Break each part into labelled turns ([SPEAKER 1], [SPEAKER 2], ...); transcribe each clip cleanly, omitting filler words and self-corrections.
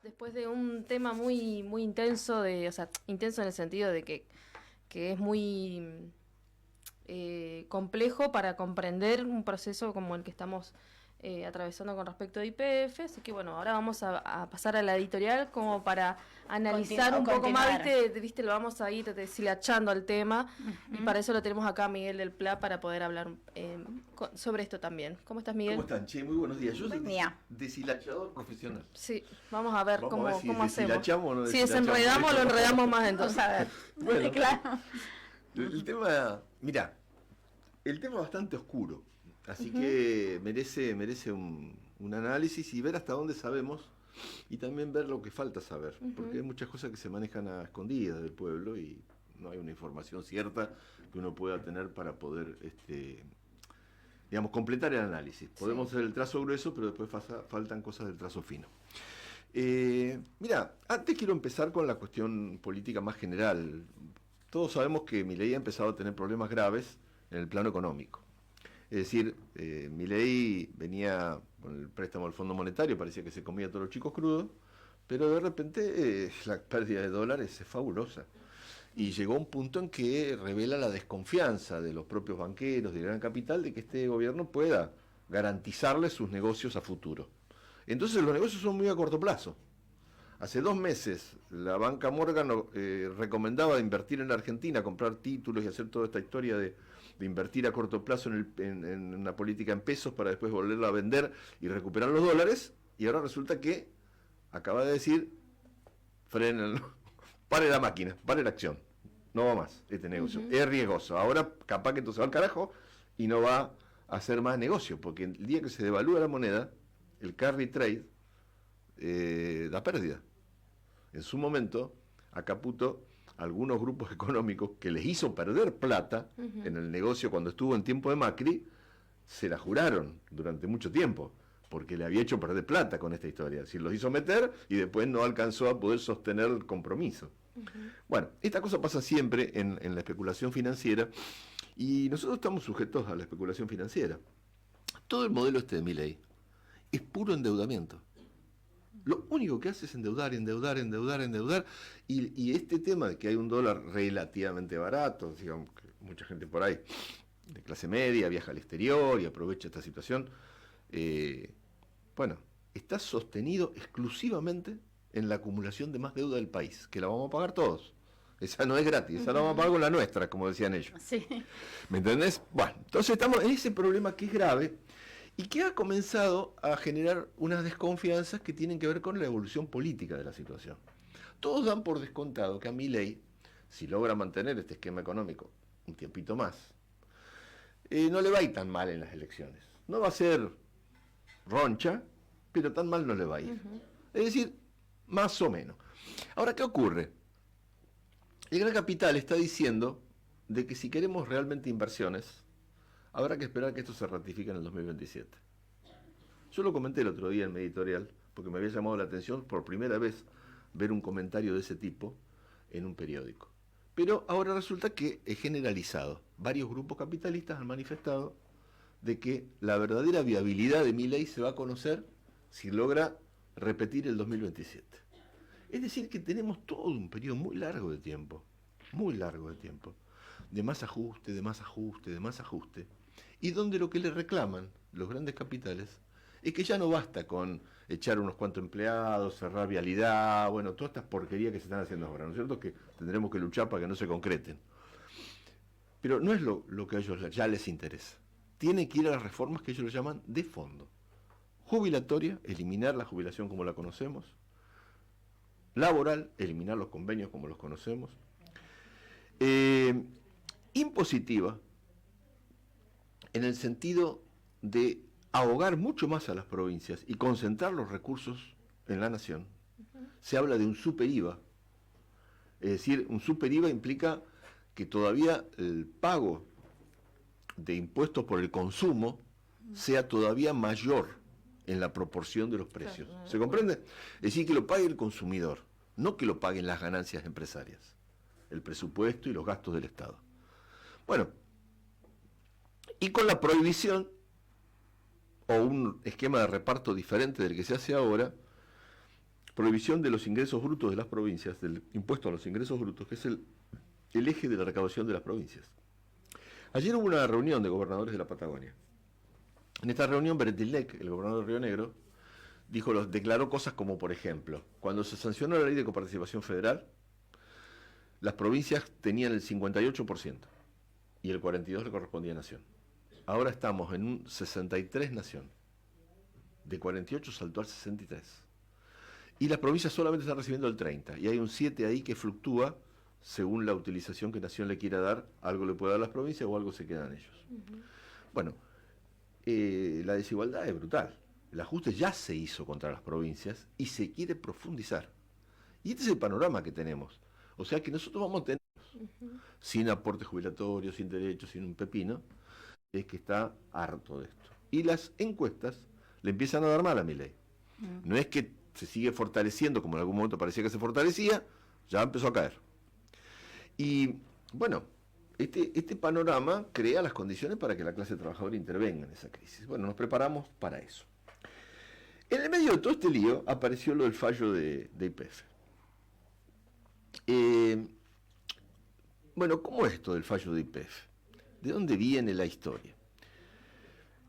[SPEAKER 1] Después de un tema muy muy intenso, o sea, intenso en el sentido de que es muy complejo para comprender un proceso como el que estamos atravesando con respecto a YPF, así que bueno, ahora vamos a pasar a la editorial como para analizar un poco más, viste, lo vamos a ir deshilachando al tema, y para eso lo tenemos acá a Miguel del Pla para poder hablar sobre esto también. ¿Cómo estás, Miguel?
[SPEAKER 2] ¿Cómo están? Che, muy buenos días. Yo
[SPEAKER 3] Buen
[SPEAKER 2] soy
[SPEAKER 3] día.
[SPEAKER 2] deshilachador profesional.
[SPEAKER 1] Sí, vamos a ver cómo
[SPEAKER 2] si
[SPEAKER 1] hacemos.
[SPEAKER 2] deshilachamos o no
[SPEAKER 1] Si
[SPEAKER 2] deshilachamos.
[SPEAKER 1] desenredamos, lo enredamos más entonces.
[SPEAKER 3] Vamos a ver.
[SPEAKER 2] Bueno,
[SPEAKER 3] claro.
[SPEAKER 2] El tema, mirá, el tema es bastante oscuro, así que merece un análisis y ver hasta dónde sabemos y también ver lo que falta saber, porque hay muchas cosas que se manejan a escondidas del pueblo y no hay una información cierta que uno pueda tener para poder, digamos, completar el análisis. Podemos hacer el trazo grueso, pero después faltan cosas del trazo fino. Mira, antes quiero empezar con la cuestión política más general. Todos sabemos que Milei ha empezado a tener problemas graves en el plano económico. Es decir, Milei venía con el préstamo al Fondo Monetario, parecía que se comía todos los chicos crudos, pero de repente la pérdida de dólares es fabulosa. Y llegó a un punto en que revela la desconfianza de los propios banqueros de gran capital de que este gobierno pueda garantizarles sus negocios a futuro. Entonces los negocios son muy a corto plazo. Hace 2 meses la banca Morgan recomendaba invertir en la Argentina, comprar títulos y hacer toda esta historia de invertir a corto plazo en una política en pesos para después volverla a vender y recuperar los dólares. Y ahora resulta que acaba de decir, frenen, pare la máquina, pare la acción. No va más este negocio. Es riesgoso. Ahora capaz que entonces va al carajo y no va a hacer más negocio, porque el día que se devalúa la moneda, el carry trade da pérdida. En su momento, a Caputo, algunos grupos económicos que les hizo perder plata en el negocio cuando estuvo en tiempo de Macri, se la juraron durante mucho tiempo, porque le había hecho perder plata con esta historia. Es decir, los hizo meter y después no alcanzó a poder sostener el compromiso. Bueno, esta cosa pasa siempre en la especulación financiera y nosotros estamos sujetos a la especulación financiera. Todo el modelo de Milei es puro endeudamiento. Lo único que hace es endeudar, y este tema de que hay un dólar relativamente barato, digamos que mucha gente por ahí de clase media viaja al exterior y aprovecha esta situación, bueno, está sostenido exclusivamente en la acumulación de más deuda del país, que la vamos a pagar todos. Esa no es gratis, esa la vamos a pagar con la nuestra, como decían ellos.
[SPEAKER 3] Sí.
[SPEAKER 2] ¿Me entendés? Bueno, entonces estamos en ese problema que es grave y que ha comenzado a generar unas desconfianzas que tienen que ver con la evolución política de la situación. Todos dan por descontado que a Milei, si logra mantener este esquema económico un tiempito más, no le va a ir tan mal en las elecciones. No va a ser roncha, pero tan mal no le va a ir. Es decir, más o menos. Ahora, ¿qué ocurre? El Gran Capital está diciendo de que si queremos realmente inversiones, habrá que esperar que esto se ratifique en el 2027. Yo lo comenté el otro día en mi editorial, porque me había llamado la atención por primera vez ver un comentario de ese tipo en un periódico. Pero ahora resulta que es generalizado. Varios grupos capitalistas han manifestado de que la verdadera viabilidad de Milei se va a conocer si logra repetir el 2027. Es decir, que tenemos todo un periodo muy largo de tiempo, de más ajuste, y donde lo que le reclaman los grandes capitales es que ya no basta con echar unos cuantos empleados, cerrar vialidad, bueno, todas estas porquerías que se están haciendo ahora, ¿no es cierto? Que tendremos que luchar para que no se concreten. Pero no es lo que a ellos ya les interesa. Tiene que ir a las reformas que ellos lo llaman de fondo. Jubilatoria, eliminar la jubilación como la conocemos. Laboral, eliminar los convenios como los conocemos. Impositiva, en el sentido de ahogar mucho más a las provincias y concentrar los recursos en la nación. Se habla de un super IVA. Es decir, un super IVA implica que todavía el pago de impuestos por el consumo sea todavía mayor en la proporción de los precios. ¿Se comprende? Es decir, que lo pague el consumidor, no que lo paguen las ganancias empresarias, el presupuesto y los gastos del Estado. Bueno, y con la prohibición o un esquema de reparto diferente del que se hace ahora, prohibición de los ingresos brutos de las provincias, del impuesto a los ingresos brutos, que es el eje de la recaudación de las provincias. Ayer hubo una reunión de gobernadores de la Patagonia. En esta reunión, Beretilnec, el gobernador de Río Negro, declaró cosas como, por ejemplo, cuando se sancionó la ley de coparticipación federal, las provincias tenían el 58% y el 42% le correspondía a Nación. Ahora estamos en un 63 Nación. De 48 saltó al 63. Y las provincias solamente están recibiendo el 30%. Y hay un 7% ahí que fluctúa según la utilización que Nación le quiera dar. Algo le puede dar a las provincias o algo se quedan ellos. Bueno, la desigualdad es brutal. El ajuste ya se hizo contra las provincias y se quiere profundizar. Y este es el panorama que tenemos. O sea que nosotros vamos a tener, sin aporte jubilatorio, sin derechos, sin un pepino, es que está harto de esto. Y las encuestas le empiezan a dar mal a Milei. No es que se sigue fortaleciendo, como en algún momento parecía que se fortalecía, ya empezó a caer. Y bueno, este panorama crea las condiciones para que la clase trabajadora intervenga en esa crisis. Bueno, nos preparamos para eso. En el medio de todo este lío apareció lo del fallo de YPF. Bueno, ¿cómo es esto del fallo de YPF? ¿De dónde viene la historia?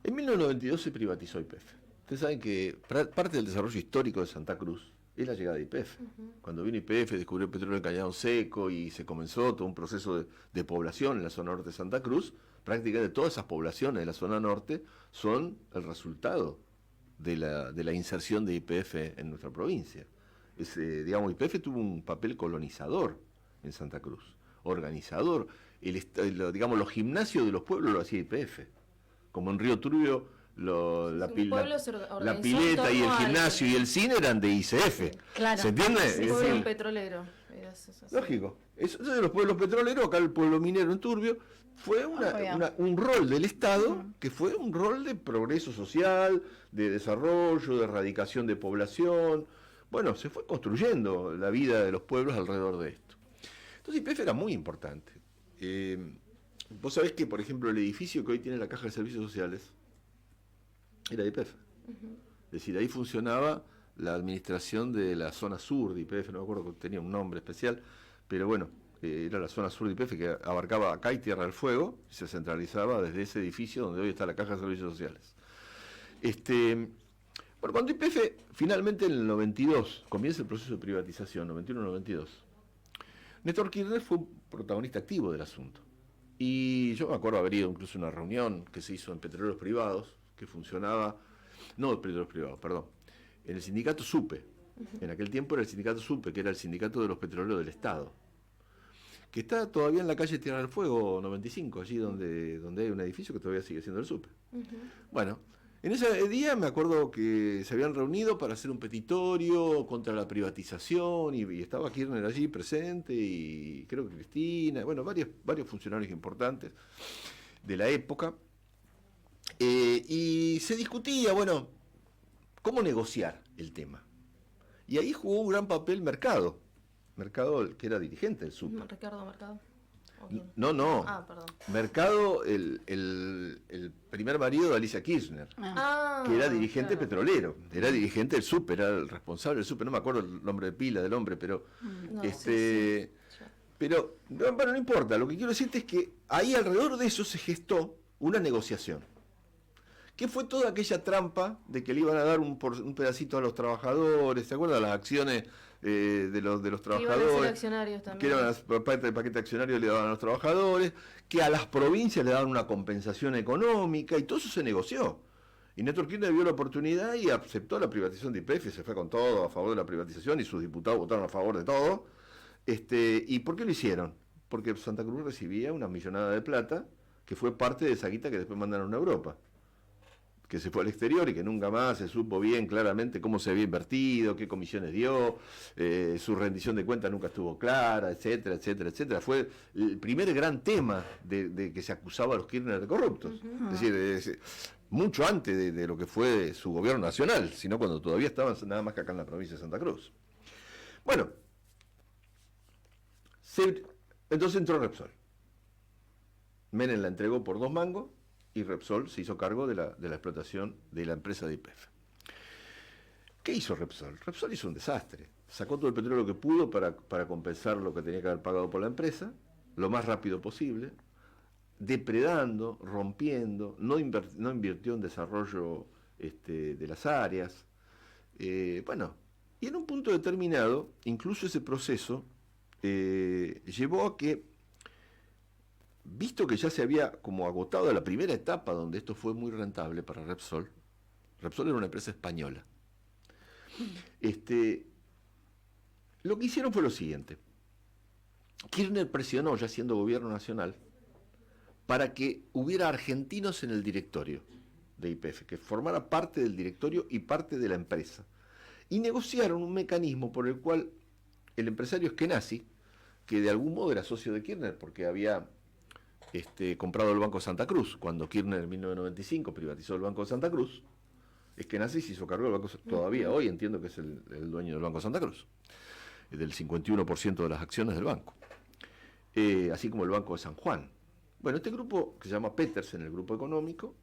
[SPEAKER 2] En 1992 se privatizó YPF. Ustedes saben que parte del desarrollo histórico de Santa Cruz es la llegada de YPF. Cuando vino YPF, descubrió el petróleo en Cañadón Seco y se comenzó todo un proceso de población en la zona norte de Santa Cruz. Prácticamente todas esas poblaciones de la zona norte son el resultado de la inserción de YPF en nuestra provincia. YPF tuvo un papel colonizador en Santa Cruz, organizador. Los gimnasios de los pueblos lo hacía YPF. Como en Río Turbio, la pileta y el gimnasio y el cine eran de ICF.
[SPEAKER 1] Claro.
[SPEAKER 2] ¿Se entiende?
[SPEAKER 1] Sí, es pueblo petrolero.
[SPEAKER 2] Lógico. Eso de los pueblos petroleros, acá el pueblo minero en Turbio, fue un rol del Estado que fue un rol de progreso social, de desarrollo, de erradicación de población. Bueno, se fue construyendo la vida de los pueblos alrededor de esto. Entonces YPF era muy importante. Vos sabés que, por ejemplo, el edificio que hoy tiene la Caja de Servicios Sociales era de YPF. Es decir, ahí funcionaba la administración de la zona sur de YPF, no me acuerdo que tenía un nombre especial, pero bueno, era la zona sur de YPF que abarcaba acá y Tierra del Fuego, y se centralizaba desde ese edificio donde hoy está la Caja de Servicios Sociales. Bueno, cuando YPF finalmente en el 92 comienza el proceso de privatización, 91-92, Néstor Kirchner fue un protagonista activo del asunto. Y yo me acuerdo haber ido incluso a una reunión que se hizo en Petroleros Privados, que funcionaba, no Petroleros Privados, perdón, en el sindicato SUPE. En aquel tiempo era el sindicato SUPE, que era el sindicato de los petroleros del Estado, que está todavía en la calle Tierra del Fuego 95, allí donde hay un edificio que todavía sigue siendo el SUPE. Bueno, en ese día me acuerdo que se habían reunido para hacer un petitorio contra la privatización y estaba Kirchner allí presente y creo que Cristina, bueno, varios funcionarios importantes de la época. Y se discutía, bueno, cómo negociar el tema. Y ahí jugó un gran papel Mercado, que era dirigente del SUPE.
[SPEAKER 1] Ricardo Mercado.
[SPEAKER 2] No.
[SPEAKER 1] Ah, perdón.
[SPEAKER 2] Mercado, el primer marido de Alicia Kirchner, que era dirigente petrolero, era dirigente del SUPE, era el responsable del SUPE, no me acuerdo el nombre de pila del hombre, pero pero bueno, no importa, lo que quiero decirte es que ahí alrededor de eso se gestó una negociación. ¿Qué fue toda aquella trampa de que le iban a dar un pedacito a los trabajadores? ¿Se acuerdan las acciones de los trabajadores?
[SPEAKER 1] Que iban a ser accionarios también.
[SPEAKER 2] Que eran parte del paquete accionario le daban a los trabajadores, que a las provincias le daban una compensación económica, y todo eso se negoció. Y Néstor Kirchner vio la oportunidad y aceptó la privatización de YPF, se fue con todo a favor de la privatización y sus diputados votaron a favor de todo. ¿Y por qué lo hicieron? Porque Santa Cruz recibía una millonada de plata, que fue parte de esa guita que después mandaron a Europa, que se fue al exterior y que nunca más se supo bien claramente cómo se había invertido, qué comisiones dio, su rendición de cuentas nunca estuvo clara, etcétera, etcétera, etcétera. Fue el primer gran tema de que se acusaba a los Kirchner de corruptos. Es decir, mucho antes de lo que fue su gobierno nacional, sino cuando todavía estaban nada más que acá en la provincia de Santa Cruz. Bueno, entonces entró Repsol. Menem la entregó por 2 mangos, y Repsol se hizo cargo de la explotación de la empresa de YPF. ¿Qué hizo Repsol? Repsol hizo un desastre. Sacó todo el petróleo que pudo para compensar lo que tenía que haber pagado por la empresa, lo más rápido posible, depredando, rompiendo, no invirtió en desarrollo de las áreas. Bueno, y en un punto determinado, incluso ese proceso llevó a que, visto que ya se había como agotado la primera etapa donde esto fue muy rentable para Repsol, Repsol era una empresa española, lo que hicieron fue lo siguiente. Kirchner presionó, ya siendo gobierno nacional, para que hubiera argentinos en el directorio de YPF, que formara parte del directorio y parte de la empresa. Y negociaron un mecanismo por el cual el empresario Eskenazi, que de algún modo era socio de Kirchner, porque había comprado el Banco Santa Cruz, cuando Kirchner en 1995 privatizó el Banco Santa Cruz, Eskenazi se hizo cargo del Banco todavía, hoy entiendo que es el dueño del Banco Santa Cruz, del 51% de las acciones del banco, así como el Banco de San Juan. Bueno, este grupo, que se llama Petersen, el grupo económico,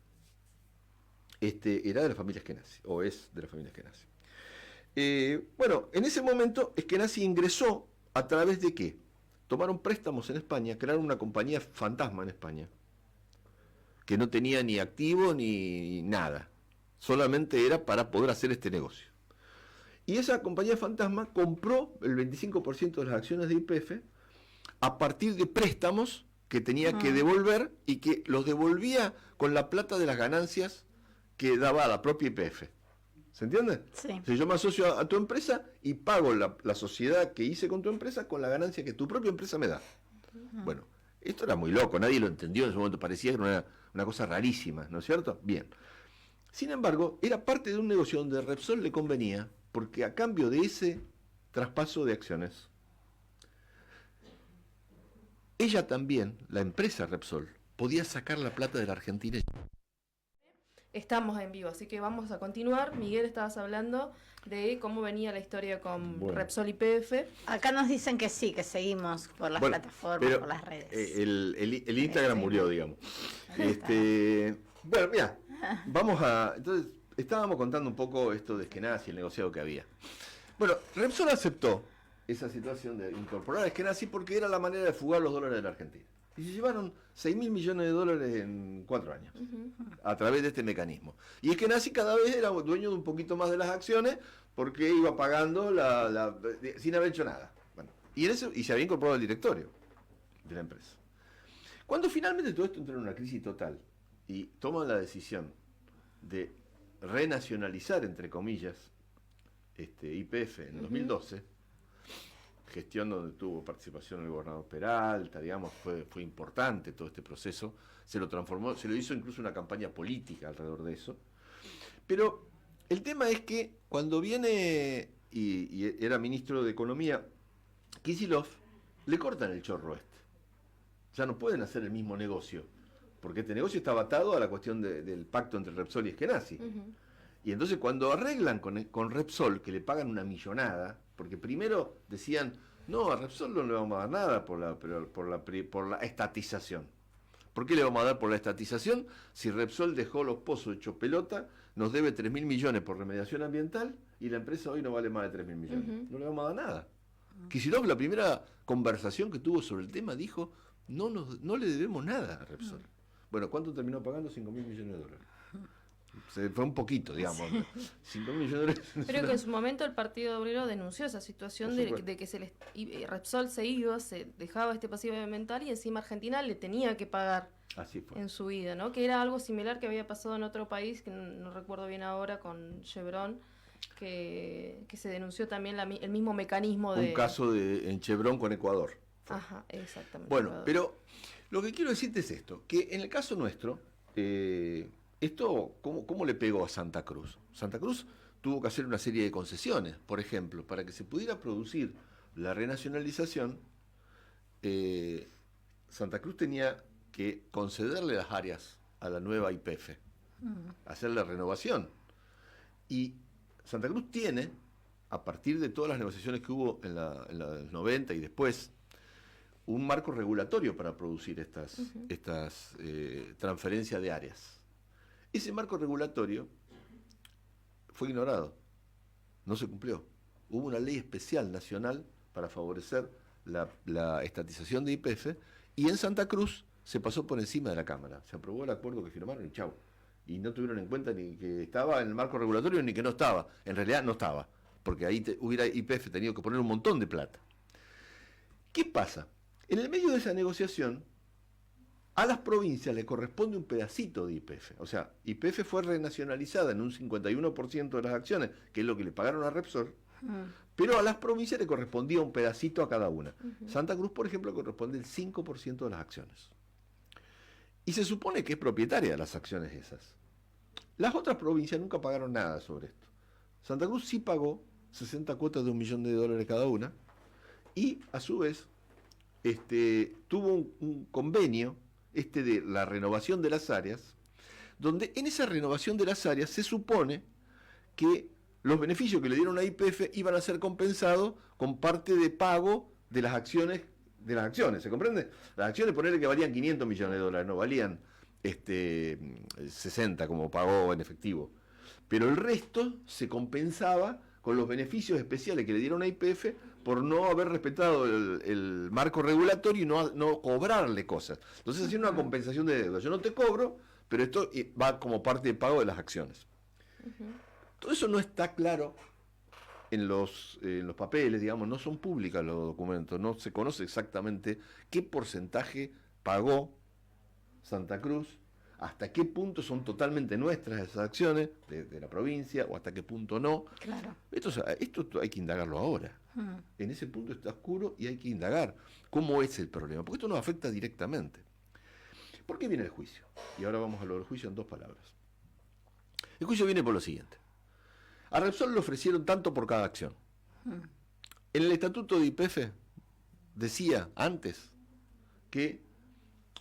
[SPEAKER 2] era de la familia Eskenazi, o es de la familia Eskenazi. Bueno, en ese momento Eskenazi ingresó a través de ¿qué? Tomaron préstamos en España, crearon una compañía fantasma en España, que no tenía ni activo ni nada, solamente era para poder hacer este negocio. Y esa compañía fantasma compró el 25% de las acciones de YPF a partir de préstamos que tenía que devolver y que los devolvía con la plata de las ganancias que daba a la propia YPF. ¿Se entiende?
[SPEAKER 3] Sí.
[SPEAKER 2] Si yo me asocio a tu empresa y pago la sociedad que hice con tu empresa con la ganancia que tu propia empresa me da. Bueno, esto era muy loco, nadie lo entendió en ese momento, parecía que era una cosa rarísima, ¿no es cierto? Bien. Sin embargo, era parte de un negocio donde Repsol le convenía, porque a cambio de ese traspaso de acciones, ella también, la empresa Repsol, podía sacar la plata de la Argentina.
[SPEAKER 1] Estamos en vivo, así que vamos a continuar. Miguel, estabas hablando de cómo venía la historia con Repsol YPF.
[SPEAKER 3] Acá nos dicen que sí, que seguimos por las plataformas, por las redes.
[SPEAKER 2] El Instagram murió, digamos. Bueno, mira, vamos a... Entonces, estábamos contando un poco esto de Eskenazi, el negociado que había. Bueno, Repsol aceptó esa situación de incorporar a Eskenazi porque era la manera de fugar los dólares de la Argentina. Y se llevaron 6.000 millones de dólares en 4 años, a través de este mecanismo. Y Eskenazi cada vez era dueño de un poquito más de las acciones porque iba pagando sin haber hecho nada. Bueno, y se había incorporado al directorio de la empresa. Cuando finalmente todo esto entró en una crisis total y toman la decisión de renacionalizar, entre comillas, YPF en 2012, gestión donde tuvo participación el gobernador Peralta, digamos, fue importante todo este proceso, se lo hizo incluso una campaña política alrededor de eso. Pero el tema es que cuando viene y era ministro de Economía Kicillof, le cortan el chorro ya no pueden hacer el mismo negocio, porque este negocio estaba atado a la cuestión del pacto entre Repsol y Eskenazi. Y entonces cuando arreglan con Repsol, que le pagan una millonada, porque primero decían, no, a Repsol no le vamos a dar nada por la estatización. ¿Por qué le vamos a dar por la estatización? Si Repsol dejó los pozos hecho pelota, nos debe 3.000 millones por remediación ambiental y la empresa hoy no vale más de 3.000 millones. No le vamos a dar nada. Kicillof, la primera conversación que tuvo sobre el tema, dijo, no le debemos nada a Repsol. Bueno, ¿cuánto terminó pagando? 5.000 millones de dólares. Se fue un poquito, digamos. 5.000 millones de dólares.
[SPEAKER 1] Pero que en su momento el Partido Obrero denunció esa situación de que Repsol se dejaba este pasivo ambiental y encima Argentina le tenía que pagar en su vida, ¿no? Que era algo similar que había pasado en otro país, que no recuerdo bien ahora, con Chevron, que se denunció también el mismo mecanismo de...
[SPEAKER 2] Un caso en Chevron con Ecuador.
[SPEAKER 1] Ajá, exactamente.
[SPEAKER 2] Bueno, Ecuador. Pero lo que quiero decirte es esto, que en el caso nuestro... Esto, ¿cómo le pegó a Santa Cruz? Santa Cruz tuvo que hacer una serie de concesiones. Por ejemplo, para que se pudiera producir la renacionalización, Santa Cruz tenía que concederle las áreas a la nueva YPF, hacer la renovación. Y Santa Cruz tiene, a partir de todas las negociaciones que hubo en los 90 y después, un marco regulatorio para producir estas transferencias de áreas. Ese marco regulatorio fue ignorado. no se cumplió. Hubo una ley especial nacional para favorecer la estatización de YPF, y en Santa Cruz se pasó por encima de la Cámara. Se aprobó el acuerdo que firmaron y chau. Y no tuvieron en cuenta ni que estaba en el marco regulatorio ni que no estaba. En realidad no estaba, porque ahí hubiera YPF tenido que poner un montón de plata. ¿Qué pasa? En el medio de esa negociación, a las provincias le corresponde un pedacito de YPF. O sea, YPF fue renacionalizada en un 51% de las acciones, que es lo que le pagaron a Repsol, pero a las provincias le correspondía un pedacito a cada una. Santa Cruz, por ejemplo, corresponde el 5% de las acciones. Y se supone que es propietaria de las acciones esas. Las otras provincias nunca pagaron nada sobre esto. Santa Cruz sí pagó 60 cuotas de $1 millón cada una, y a su vez tuvo un convenio de la renovación de las áreas, donde en esa renovación de las áreas se supone que los beneficios que le dieron a YPF iban a ser compensados con parte de pago de las acciones, ¿se comprende? Las acciones, ponerle que valían $500 millones, no valían 60 como pagó en efectivo. Pero el resto se compensaba con los beneficios especiales que le dieron a YPF por no haber respetado el marco regulatorio y no cobrarle cosas. Entonces hacía una compensación de deuda. Yo no te cobro, pero esto va como parte de pago de las acciones. Todo eso no está claro en los papeles, digamos, no son públicas los documentos, no se conoce exactamente qué porcentaje pagó Santa Cruz, hasta qué punto son totalmente nuestras esas acciones de la provincia o hasta qué punto no.
[SPEAKER 3] Claro.
[SPEAKER 2] Esto hay que indagarlo ahora. En ese punto está oscuro y hay que indagar cómo es el problema, porque esto nos afecta directamente. ¿Por qué viene el juicio? Y ahora vamos a lo del juicio en 2 palabras. El juicio viene por lo siguiente. A Repsol le ofrecieron tanto por cada acción. En el estatuto de YPF decía antes que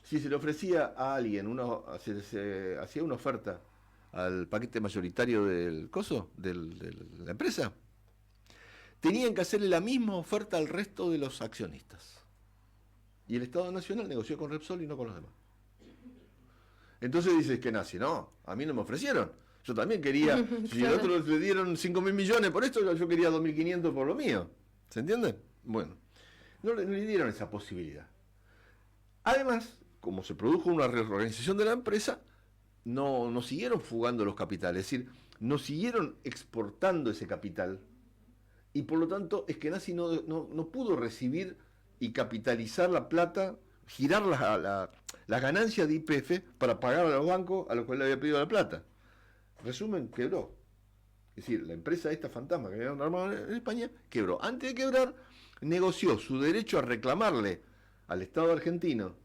[SPEAKER 2] si se le ofrecía a alguien, se hacía una oferta al paquete mayoritario del coso, de la empresa, tenían que hacerle la misma oferta al resto de los accionistas. Y el Estado Nacional negoció con Repsol y no con los demás. Entonces dices que nazi, no, a mí no me ofrecieron. Yo también quería, si al otro le dieron 5.000 millones por esto, yo quería 2.500 por lo mío. ¿Se entiende? Bueno, no le dieron esa posibilidad. Además, como se produjo una reorganización de la empresa, no siguieron fugando los capitales, es decir, no siguieron exportando ese capital. Y por lo tanto, es que Nazi no pudo recibir y capitalizar la plata, girar la ganancia de YPF para pagar a los bancos a los cuales le había pedido la plata. Resumen, quebró. Es decir, la empresa esta fantasma que habían armado en España, quebró. Antes de quebrar, negoció su derecho a reclamarle al Estado argentino,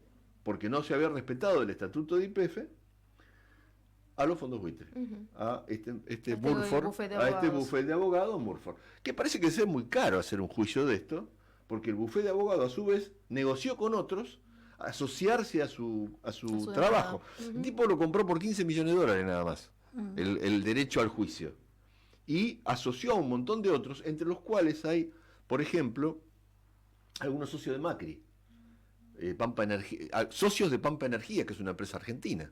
[SPEAKER 2] porque no se había respetado el estatuto de YPF, a los fondos buitres, a este bufete de abogados, Murford. Que parece que es muy caro hacer un juicio de esto, porque el bufete de abogados a su vez negoció con otros asociarse a su trabajo. El tipo lo compró por $15 millones nada más, el derecho al juicio. Y asoció a un montón de otros, entre los cuales hay, por ejemplo, algunos socios de Macri, Pampa Energía, socios de Pampa Energía, que es una empresa argentina,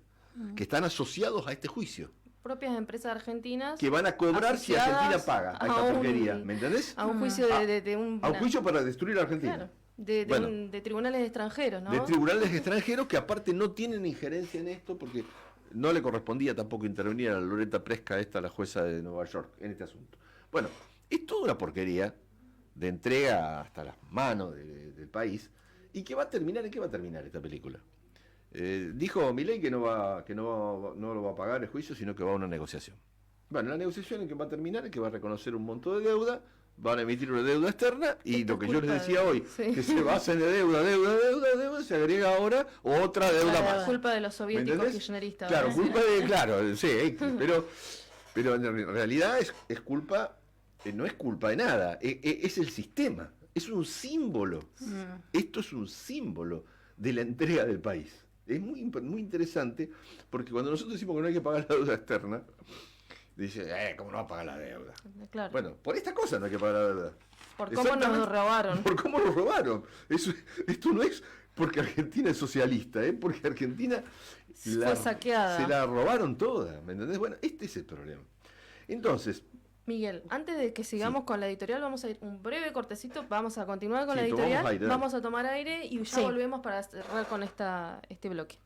[SPEAKER 2] que están asociados a este juicio.
[SPEAKER 1] Propias empresas argentinas
[SPEAKER 2] que van a cobrar si Argentina paga a esta porquería, ¿me entendés?
[SPEAKER 1] A un juicio
[SPEAKER 2] a un juicio para destruir a Argentina.
[SPEAKER 1] Claro, de tribunales extranjeros, ¿no?
[SPEAKER 2] De tribunales extranjeros que aparte no tienen injerencia en esto porque no le correspondía tampoco intervenir a Loretta Presca, la jueza de Nueva York, en este asunto. Bueno, es toda una porquería de entrega hasta las manos del país. ¿Y qué va a terminar? ¿En qué va a terminar esta película? Dijo Milei que no lo va a pagar el juicio, sino que va a una negociación. Bueno, la negociación en que va a terminar es que va a reconocer un monto de deuda, van a emitir una deuda externa, y lo que yo les decía hoy, que se basa en deuda, se agrega ahora otra deuda más.
[SPEAKER 1] Culpa de los soviéticos kirchneristas.
[SPEAKER 2] Claro, sí, pero en realidad es culpa, no es culpa de nada, es el sistema, es un símbolo. Esto es un símbolo de la entrega del país. Es muy interesante, porque cuando nosotros decimos que no hay que pagar la deuda externa, dice, ¿cómo no va a pagar la deuda?
[SPEAKER 1] Claro.
[SPEAKER 2] Bueno, por esta cosa no hay que pagar la deuda.
[SPEAKER 1] Por cómo nos robaron.
[SPEAKER 2] Por cómo nos robaron. Esto no es porque Argentina es socialista, porque Argentina
[SPEAKER 1] fue saqueada.
[SPEAKER 2] Se la robaron toda, ¿me entendés? Bueno, este es el problema. Entonces,
[SPEAKER 1] Miguel, antes de que sigamos con la editorial, vamos a ir un breve cortecito, vamos a continuar con la
[SPEAKER 2] tomamos
[SPEAKER 1] editorial,
[SPEAKER 2] aire.
[SPEAKER 1] vamos a tomar aire y ya volvemos para cerrar con este bloque.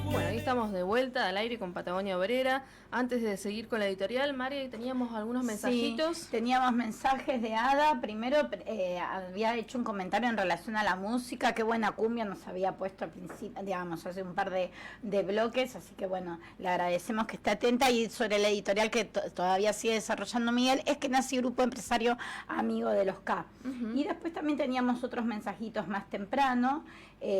[SPEAKER 1] Bueno, ahí estamos de vuelta al aire con Patagonia Obrera. Antes de seguir con la editorial, Mari, teníamos algunos mensajitos.
[SPEAKER 3] Sí, teníamos mensajes de Ada. Primero había hecho un comentario en relación a la música. Qué buena cumbia nos había puesto al principio, digamos, hace un par de bloques. Así que bueno, le agradecemos que esté atenta. Y sobre la editorial que todavía sigue desarrollando Miguel, es que nació Grupo Empresario Amigo de los K. Y después también teníamos otros mensajitos más temprano.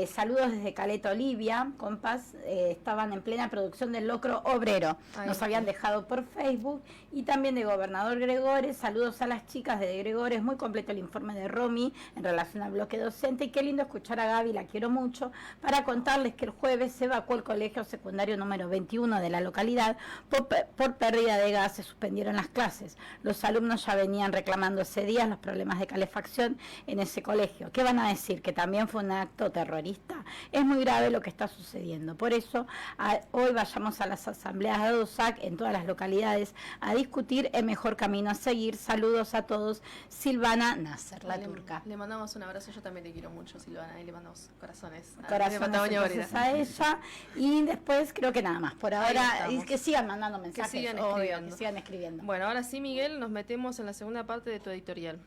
[SPEAKER 3] Saludos desde Caleta, Olivia, compas, estaban en plena producción del Locro Obrero, nos habían dejado por Facebook, y también de Gobernador Gregores, saludos a las chicas de Gregores, muy completo el informe de Romy en relación al bloque docente, y qué lindo escuchar a Gaby, la quiero mucho, para contarles que el jueves se evacuó el colegio secundario número 21 de la localidad, por pérdida de gas se suspendieron las clases, los alumnos ya venían reclamando ese día los problemas de calefacción en ese colegio. ¿Qué van a decir? ¿Que también fue un acto terrorista? Es muy grave lo que está sucediendo. Por eso, hoy vayamos a las asambleas de ADOSAC en todas las localidades a discutir el mejor camino a seguir. Saludos a todos. Silvana Nasser, la turca.
[SPEAKER 1] Le mandamos un abrazo. Yo también te quiero mucho, Silvana, y le mandamos corazones.
[SPEAKER 3] Corazones a ella. Y después creo que nada más. Por ahora, y que sigan mandando mensajes.
[SPEAKER 1] Que sigan escribiendo. Bueno, ahora sí, Miguel, nos metemos en la segunda parte de tu editorial.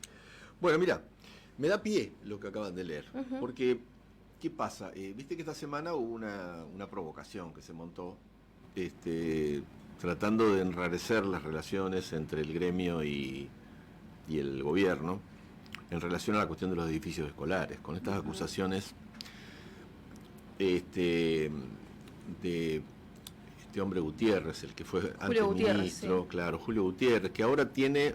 [SPEAKER 2] Bueno, mira, me da pie lo que acaban de leer, porque ¿qué pasa? Viste que esta semana hubo una provocación que se montó tratando de enrarecer las relaciones entre el gremio y el gobierno en relación a la cuestión de los edificios escolares, con estas acusaciones de este hombre Gutiérrez, el que fue antes ministro, sí. Claro, Julio Gutiérrez, que ahora tiene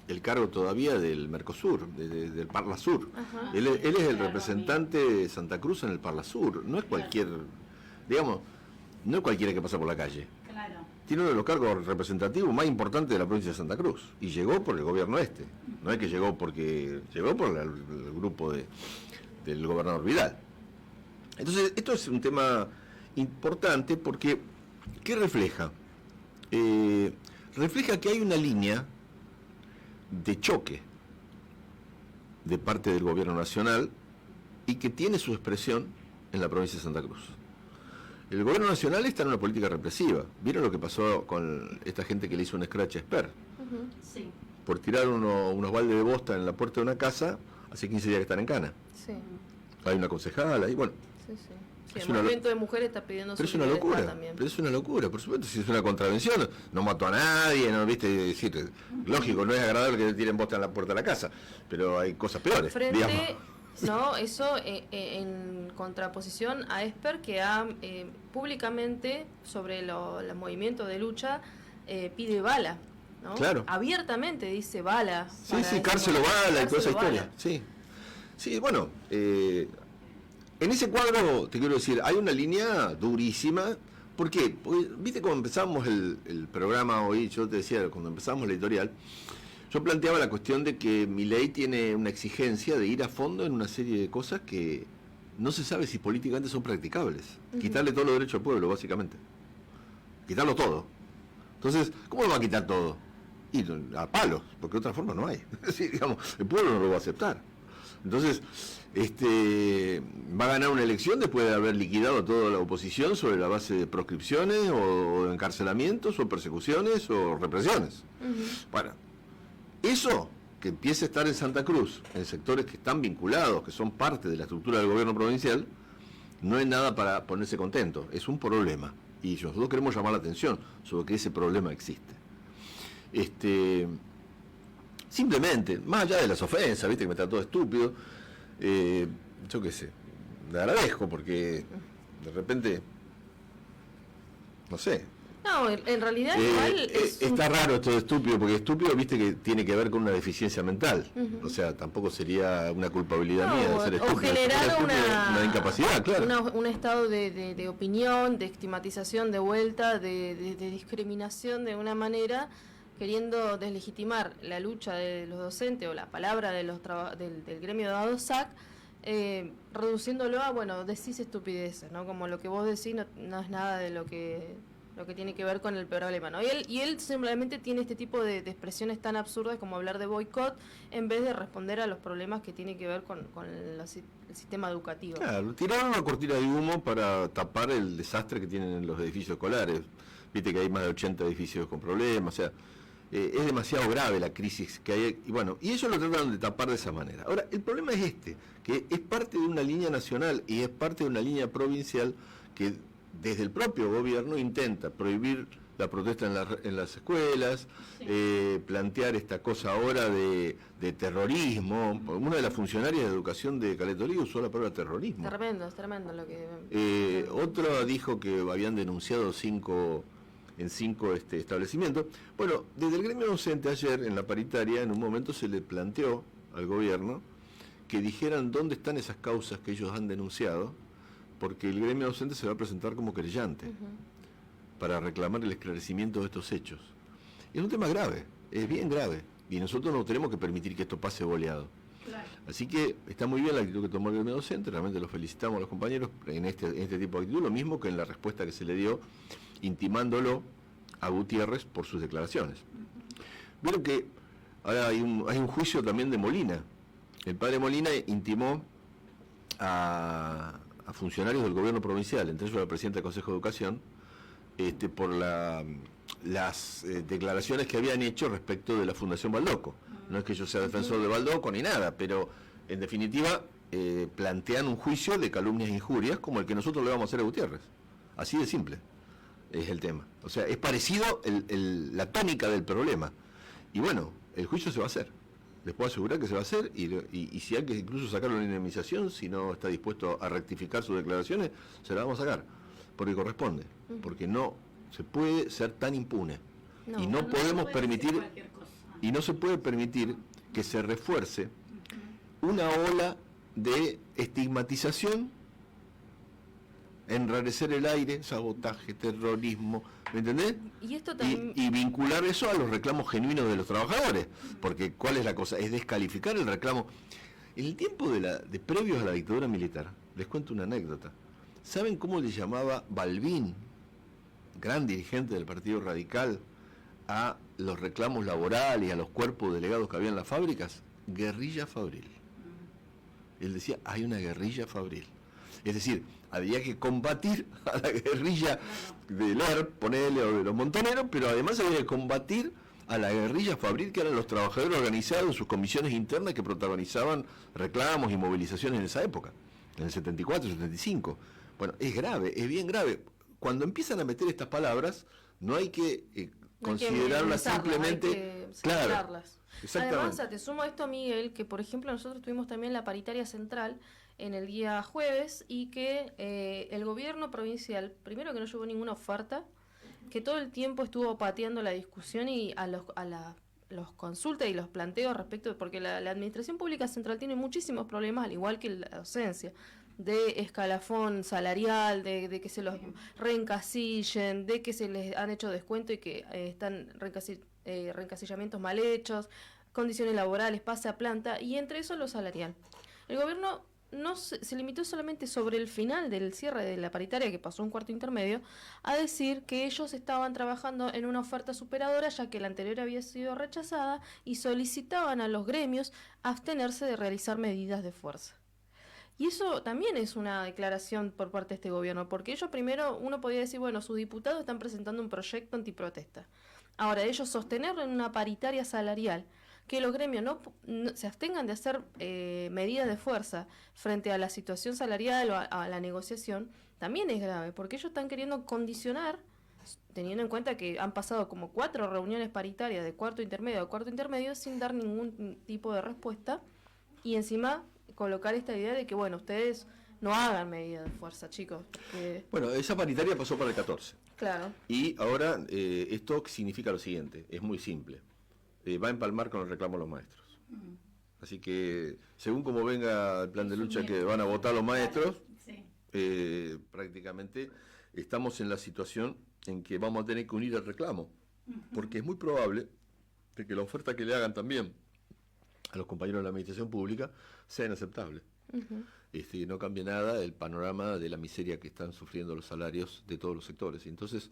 [SPEAKER 2] el cargo todavía del Mercosur, del Parla Sur. Él es el representante de Santa Cruz en el Parla Sur, no es cualquier, digamos, no es cualquiera que pasa por la calle.
[SPEAKER 3] Claro.
[SPEAKER 2] Tiene uno de los cargos representativos más importantes de la provincia de Santa Cruz. Y llegó por el gobierno este. No es que llegó porque... Llegó por el grupo del gobernador Vidal. Entonces, esto es un tema importante porque... ¿Qué refleja? Refleja que hay una línea de choque de parte del gobierno nacional y que tiene su expresión en la provincia de Santa Cruz. El gobierno nacional está en una política represiva. ¿Vieron lo que pasó con esta gente que le hizo un scratch a Esper?
[SPEAKER 3] Sí.
[SPEAKER 2] Por tirar unos baldes de bosta en la puerta de una casa, hace 15 días que están en cana.
[SPEAKER 1] Sí.
[SPEAKER 2] Hay una concejala y bueno.
[SPEAKER 1] Sí. Sí,
[SPEAKER 2] Es
[SPEAKER 1] el
[SPEAKER 2] una
[SPEAKER 1] movimiento de mujeres está pidiendo
[SPEAKER 2] pero
[SPEAKER 1] su
[SPEAKER 2] es una
[SPEAKER 1] libertad
[SPEAKER 2] locura,
[SPEAKER 1] también.
[SPEAKER 2] pero es una locura, por supuesto, si es una contravención, no mató a nadie, no viste decir, lógico, no es agradable que tiren bosta en la puerta de la casa, pero hay cosas peores,
[SPEAKER 1] Frente,
[SPEAKER 2] digamos.
[SPEAKER 1] no, eso en contraposición a Esper, que ha públicamente sobre el movimiento de lucha pide bala, ¿no?
[SPEAKER 2] Claro.
[SPEAKER 1] Abiertamente dice bala.
[SPEAKER 2] Sí, cárcel o bala y toda esa historia. Sí, bueno, en ese cuadro, te quiero decir, hay una línea durísima. ¿Por qué? Porque, viste, cuando empezamos el programa hoy, yo te decía, cuando empezamos la editorial, yo planteaba la cuestión de que Milei tiene una exigencia de ir a fondo en una serie de cosas que no se sabe si políticamente son practicables. Quitarle todos los derechos al pueblo, básicamente. Quitarlo todo. Entonces, ¿cómo lo va a quitar todo? Y a palos, porque de otra forma no hay. Sí, digamos, el pueblo no lo va a aceptar. Entonces, va a ganar una elección después de haber liquidado a toda la oposición sobre la base de proscripciones o encarcelamientos o persecuciones o represiones. Bueno, eso que empiece a estar en Santa Cruz, en sectores que están vinculados, que son parte de la estructura del gobierno provincial, no es nada para ponerse contento, es un problema. Y nosotros queremos llamar la atención sobre que ese problema existe. Simplemente, más allá de las ofensas, viste que me trató de estúpido, yo qué sé, le agradezco porque de repente, no sé.
[SPEAKER 1] No, en realidad igual
[SPEAKER 2] está raro esto de estúpido, porque estúpido, viste que tiene que ver con una deficiencia mental. O sea, tampoco sería una culpabilidad mía de ser estúpido.
[SPEAKER 1] O generar
[SPEAKER 2] una incapacidad, claro.
[SPEAKER 1] Un estado de opinión, de estigmatización, de vuelta, de discriminación de una manera, queriendo deslegitimar la lucha de los docentes o la palabra de del gremio de ADOSAC, reduciéndolo a, bueno, decís estupideces, ¿no? Como lo que vos decís no es nada de lo que tiene que ver con el problema, ¿no? Y él simplemente tiene este tipo de expresiones tan absurdas como hablar de boicot en vez de responder a los problemas que tiene que ver con el sistema educativo.
[SPEAKER 2] Claro, tiraron una cortina de humo para tapar el desastre que tienen los edificios escolares. Viste que hay más de 80 edificios con problemas, o sea, es demasiado grave la crisis que hay, y bueno, y ellos lo tratan de tapar de esa manera. Ahora, el problema es que es parte de una línea nacional y es parte de una línea provincial que desde el propio gobierno intenta prohibir la protesta en las escuelas, plantear esta cosa ahora de terrorismo. Una de las funcionarias de educación de Caletorí usó la palabra terrorismo.
[SPEAKER 1] Es tremendo lo que...
[SPEAKER 2] Otro dijo que habían denunciado cinco establecimientos. Bueno, desde el gremio docente ayer, en la paritaria, en un momento se le planteó al gobierno que dijeran dónde están esas causas que ellos han denunciado, porque el gremio docente se va a presentar como querellante para reclamar el esclarecimiento de estos hechos. Es un tema grave, es bien grave, y nosotros no tenemos que permitir que esto pase boleado. Claro. Así que está muy bien la actitud que tomó el gremio docente, realmente los felicitamos a los compañeros en este tipo de actitud, lo mismo que en la respuesta que se le dio intimándolo a Gutiérrez por sus declaraciones. Vieron que ahora hay un juicio también de Molina. El padre Molina intimó a funcionarios del gobierno provincial, entre ellos al presidente del Consejo de Educación, por las declaraciones que habían hecho respecto de la Fundación Baldoco. No es que yo sea defensor de Baldoco ni nada, pero en definitiva plantean un juicio de calumnias e injurias como el que nosotros le vamos a hacer a Gutiérrez. Así de simple es el tema. O sea, es parecido la tónica del problema. Y bueno, el juicio se va a hacer. Les puedo asegurar que se va a hacer y si hay que incluso sacarlo en indemnización, si no está dispuesto a rectificar sus declaraciones, se la vamos a sacar, porque corresponde, porque no se puede ser tan impune y no podemos permitir, y no se puede permitir que se refuerce una ola de estigmatización enrarecer el aire, sabotaje, terrorismo, ¿me entendés?
[SPEAKER 1] Y esto también...
[SPEAKER 2] y vincular eso a los reclamos genuinos de los trabajadores, porque ¿cuál es la cosa? Es descalificar el reclamo. En el tiempo de previos a la dictadura militar, les cuento una anécdota. ¿Saben cómo le llamaba Balbín, gran dirigente del Partido Radical, a los reclamos laborales y a los cuerpos delegados que había en las fábricas? Guerrilla fabril. Él decía, hay una guerrilla fabril. Es decir, había que combatir a la guerrilla del ERP, ponele, o de los montoneros, pero además había que combatir a la guerrilla fabril, que eran los trabajadores organizados en sus comisiones internas que protagonizaban reclamos y movilizaciones en esa época, en el 74, 75. Bueno, es grave, es bien grave. Cuando empiezan a meter estas palabras, no hay que considerarlas simplemente...
[SPEAKER 1] Claro,
[SPEAKER 2] exactamente.
[SPEAKER 1] Además, te sumo a esto, Miguel, que por ejemplo nosotros tuvimos también la paritaria central en el día jueves y que el gobierno provincial, primero que no llevó ninguna oferta, que todo el tiempo estuvo pateando la discusión y a los consultas y los planteos respecto, porque la administración pública central tiene muchísimos problemas, al igual que la docencia, de escalafón salarial, de que se los reencasillen, de que se les han hecho descuento y que están reencasillamientos mal hechos, condiciones laborales, pase a planta, y entre eso lo salarial. El gobierno no se limitó solamente sobre el final del cierre de la paritaria, que pasó un cuarto intermedio, a decir que ellos estaban trabajando en una oferta superadora, ya que la anterior había sido rechazada, y solicitaban a los gremios abstenerse de realizar medidas de fuerza. Y eso también es una declaración por parte de este gobierno, porque ellos primero, uno podía decir, bueno, sus diputados están presentando un proyecto antiprotesta. Ahora, ellos sostenerlo en una paritaria salarial, que los gremios no se abstengan de hacer medidas de fuerza frente a la situación salarial o a la negociación, también es grave, porque ellos están queriendo condicionar, teniendo en cuenta que han pasado como 4 reuniones paritarias de cuarto intermedio a cuarto intermedio sin dar ningún tipo de respuesta, y encima colocar esta idea de que, bueno, ustedes no hagan medidas de fuerza, chicos. Porque...
[SPEAKER 2] Bueno, esa paritaria pasó para el 14.
[SPEAKER 1] Claro.
[SPEAKER 2] Y ahora esto significa lo siguiente, es muy simple. Va a empalmar con el reclamo de los maestros. Así que, según como venga el plan de lucha que van a votar los maestros, prácticamente estamos en la situación en que vamos a tener que unir el reclamo. Porque es muy probable de que la oferta que le hagan también a los compañeros de la administración pública sea inaceptable. No cambia nada el panorama de la miseria que están sufriendo los salarios de todos los sectores. Entonces,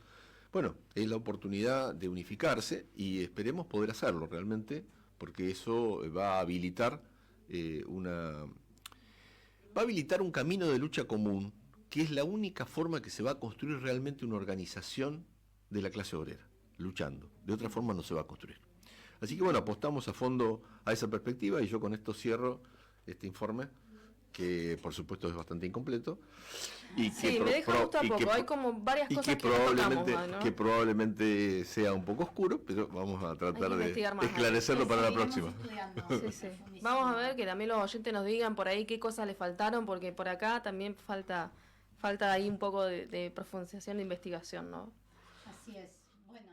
[SPEAKER 2] bueno, es la oportunidad de unificarse y esperemos poder hacerlo realmente, porque eso va a habilitar un camino de lucha común, que es la única forma que se va a construir realmente una organización de la clase obrera, luchando. De otra forma no se va a construir. Así que bueno, apostamos a fondo a esa perspectiva y yo con esto cierro este informe, que por supuesto es bastante incompleto. Y
[SPEAKER 1] sí, me deja justo a poco, hay como varias cosas que no tocamos, ¿no?
[SPEAKER 2] Que probablemente sea un poco oscuro, pero vamos a tratar de esclarecerlo para la próxima.
[SPEAKER 1] Sí. Vamos a ver que también los oyentes nos digan por ahí qué cosas le faltaron, porque por acá también falta ahí un poco de profundización de investigación, ¿no?
[SPEAKER 3] Así es. Bueno.